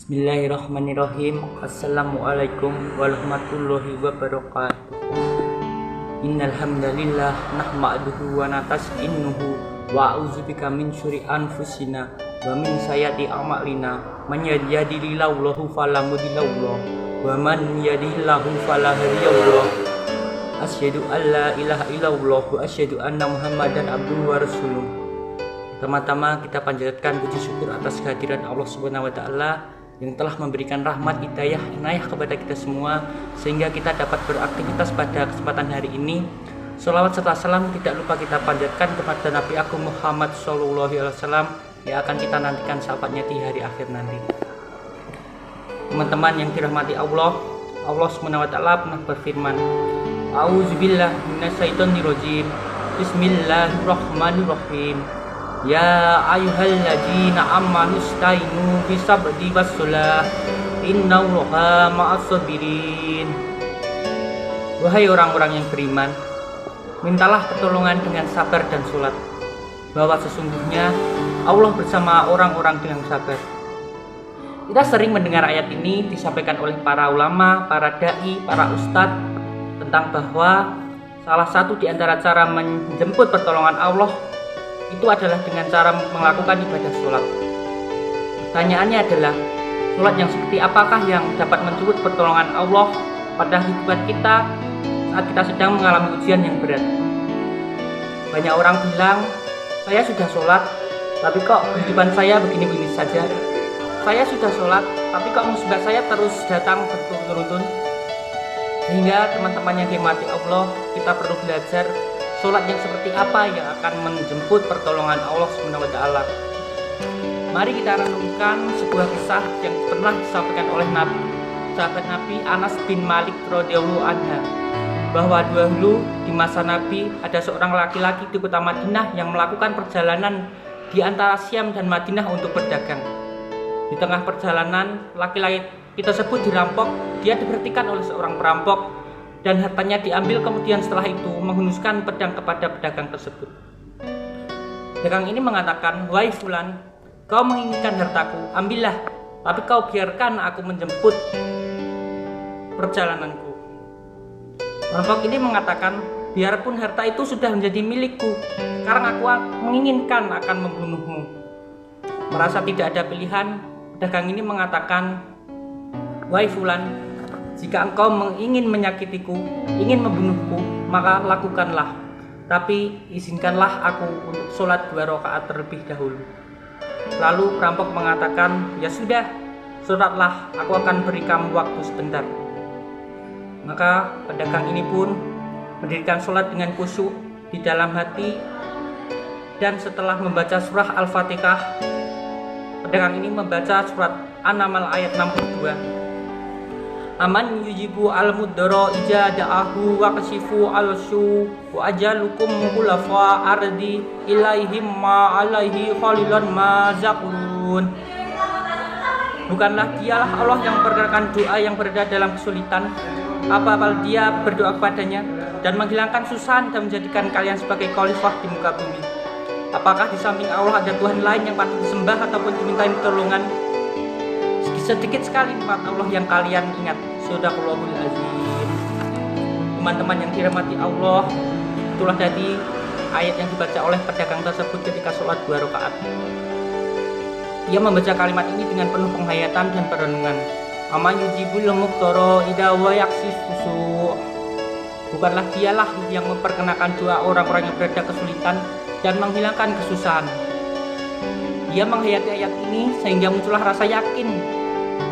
Bismillahirrahmanirrahim. Assalamualaikum warahmatullahi wabarakatuh. Innal hamdalillah nahmaduhu wa nasta'inuhu wa a'udzubika min syururi anfusina wa min sayyiati a'malina. Man yahdihillahu fala mudilla lahu wa man yudlil fala hadiya lahu. Asyhadu an la ilaha illallah wa asyhadu anna Muhammadan abduhu wa rasuluh. Pertama-tama kita panjatkan puji syukur atas kehadiran Allah Subhanahu wa taala yang telah memberikan rahmat, hidayah, inayah kepada kita semua sehingga kita dapat beraktivitas pada kesempatan hari ini. Sholawat serta salam tidak lupa kita panjatkan kepada Nabi Agung Muhammad SAW yang akan kita nantikan syafaatnya di hari akhir nanti. Teman-teman yang dirahmati Allah, Allah Subhanahu wa taala pernah berfirman, A'udzubillahi minasyaitonirrajim. Bismillahirrahmanirrahim. Ya ayyuhalladzina amanu istainu bisabri wassalah innallaha ma'as-sabirin. Wahai orang-orang yang beriman, mintalah pertolongan dengan sabar dan sholat, bahwa sesungguhnya Allah bersama orang-orang dengan sabar. Kita sering mendengar ayat ini disampaikan oleh para ulama, para dai, para ustadz tentang bahwa salah satu di antara cara menjemput pertolongan Allah itu adalah dengan cara melakukan ibadah sholat. Pertanyaannya adalah, sholat yang seperti apakah yang dapat menjemput pertolongan Allah pada kehidupan kita saat kita sedang mengalami ujian yang berat? Banyak orang bilang, saya sudah sholat, tapi kok kehidupan saya begini-begini saja. Saya sudah sholat, tapi kok musibah saya terus datang berturut-turut. Sehingga teman-teman yang dirahmati Allah, kita perlu belajar sholat yang seperti apa yang akan menjemput pertolongan Allah Subhanahu wa taala. Mari kita renungkan sebuah kisah yang pernah disampaikan oleh sahabat Nabi Anas bin Malik radhiyallahu anhu, bahwa dahulu di masa Nabi ada seorang laki-laki di kota Madinah yang melakukan perjalanan di antara Syam dan Madinah untuk berdagang. Di tengah perjalanan, laki-laki tersebut dirampok. Dia diberhentikan oleh seorang perampok dan hartanya diambil. Kemudian setelah itu menghunuskan pedang kepada pedagang tersebut. Pedagang ini mengatakan, "Wahai fulan, kau menginginkan hartaku, ambillah, tapi kau biarkan aku menjemput perjalananku." Perampok ini mengatakan, "Biarpun harta itu sudah menjadi milikku, sekarang aku menginginkan akan membunuhmu." Merasa tidak ada pilihan, pedagang ini mengatakan, "Wahai fulan, jika engkau ingin menyakitiku, ingin membunuhku, maka lakukanlah. Tapi izinkanlah aku untuk sholat 2 rakaat terlebih dahulu." Lalu perampok mengatakan, "Ya sudah, sholatlah, aku akan beri kamu waktu sebentar." Maka pedagang ini pun mendirikan sholat dengan khusyuk di dalam hati. Dan setelah membaca surah Al-Fatihah, pedagang ini membaca surat An-Naml ayat 62. Aman yujibu al-muddara ija da'ahu wa kashifu al-su wa ajalukum khulafa ardi ilaihim ma alaihi khalilan ma zakurun. Bukanlah dialah Allah yang memperkenalkan doa yang berada dalam kesulitan, apabila dia berdoa kepadanya dan menghilangkan susahan dan menjadikan kalian sebagai khalifah di muka bumi. Apakah di samping Allah ada Tuhan lain yang patut disembah ataupun dimintai pertolongan? Sedikit sekali nikmat Allah yang kalian ingat. Shadaqallahul azim. Teman-teman yang dirahmati Allah, itulah tadi ayat yang dibaca oleh pedagang tersebut ketika sholat 2 rakaat. Ia membaca kalimat ini dengan penuh penghayatan dan perenungan. Aman yujibul muqtara idza wa yaksisu. Bukanlah dialah yang memperkenakan doa orang-orang yang berada kesulitan dan menghilangkan kesusahan. Dia menghayati ayat ini sehingga muncullah rasa yakin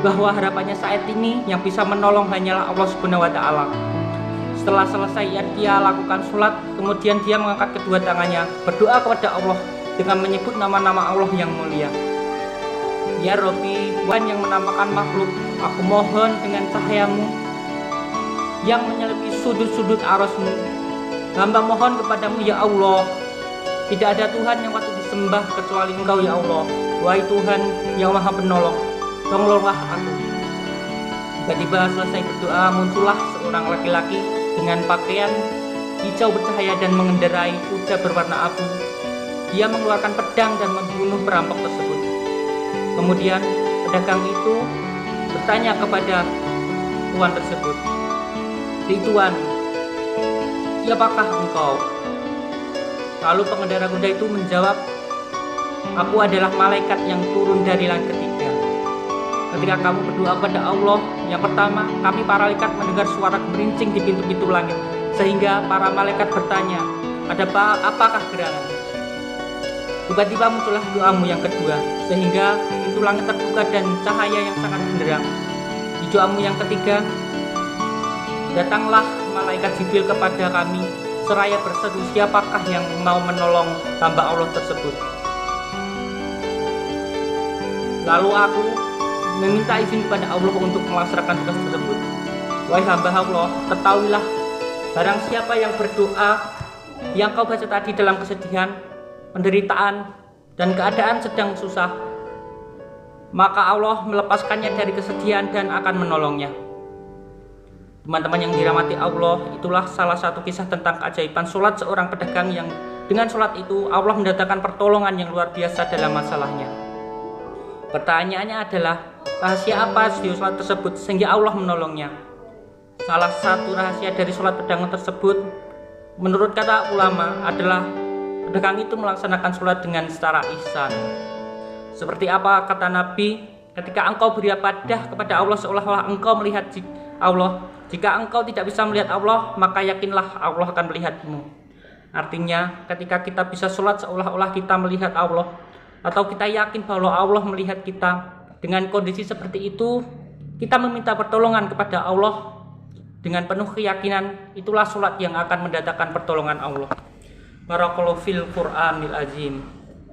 bahwa harapannya saat ini yang bisa menolong hanyalah Allah Subhanahu wa taala. Setelah selesai dia lakukan sholat, kemudian dia mengangkat kedua tangannya, berdoa kepada Allah dengan menyebut nama-nama Allah yang mulia. Ya Rabbi, Tuhan yang menampakkan makhluk, aku mohon dengan cahayamu yang menyelimuti sudut-sudut arasmu. Hamba mohon kepadamu ya Allah, tidak ada Tuhan yang patut disembah kecuali Engkau ya Allah. Wahai Tuhan yang Maha Penolong, tolonglah aku. Tiba-tiba selesai berdoa, muncullah seorang laki-laki dengan pakaian hijau bercahaya dan mengendarai kuda berwarna abu. Dia mengeluarkan pedang dan membunuh perampok tersebut. Kemudian pedagang itu bertanya kepada tuan tersebut, "Tuan, siapakah engkau?" Lalu pengendara kuda itu menjawab, "Aku adalah malaikat yang turun dari langit ketiga. Ketika kamu berdoa kepada Allah yang pertama, kami para malaikat mendengar suara gerincing di pintu-pintu langit, sehingga para malaikat bertanya, apakah gerangan? Tiba-tiba muncullah doamu yang kedua, sehingga pintu langit terbuka dan cahaya yang sangat benderang. Di doamu yang ketiga, datanglah malaikat Jibril kepada kami, seraya berseru, siapakah yang mau menolong hamba Allah tersebut. Lalu aku meminta izin kepada Allah untuk melaksanakan tugas tersebut. Wahai hamba Allah, ketahuilah, barang siapa yang berdoa yang kau baca tadi dalam kesedihan, penderitaan, dan keadaan sedang susah, maka Allah melepaskannya dari kesedihan dan akan menolongnya." Teman-teman yang dirahmati Allah, itulah salah satu kisah tentang keajaiban sholat seorang pedagang yang dengan sholat itu Allah mendatangkan pertolongan yang luar biasa dalam masalahnya. Pertanyaannya adalah, rahasia apa di sholat tersebut sehingga Allah menolongnya? Salah satu rahasia dari sholat pedagang tersebut, menurut kata ulama, adalah pedagang itu melaksanakan sholat dengan secara ihsan. Seperti apa kata Nabi, ketika engkau beribadah kepada Allah seolah-olah engkau melihat Allah. Jika engkau tidak bisa melihat Allah, maka yakinlah Allah akan melihatmu. Artinya, ketika kita bisa sholat seolah-olah kita melihat Allah, atau kita yakin bahwa Allah melihat kita, dengan kondisi seperti itu, kita meminta pertolongan kepada Allah dengan penuh keyakinan, itulah sholat yang akan mendatangkan pertolongan Allah. Barakallahu fil Qur'anil azim.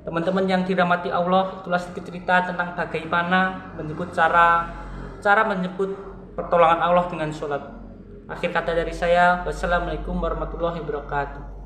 Teman-teman yang dirahmati Allah, itulah sedikit cerita tentang bagaimana menyebut cara menyebut pertolongan Allah dengan sholat. Akhir kata dari saya, wassalamualaikum warahmatullahi wabarakatuh.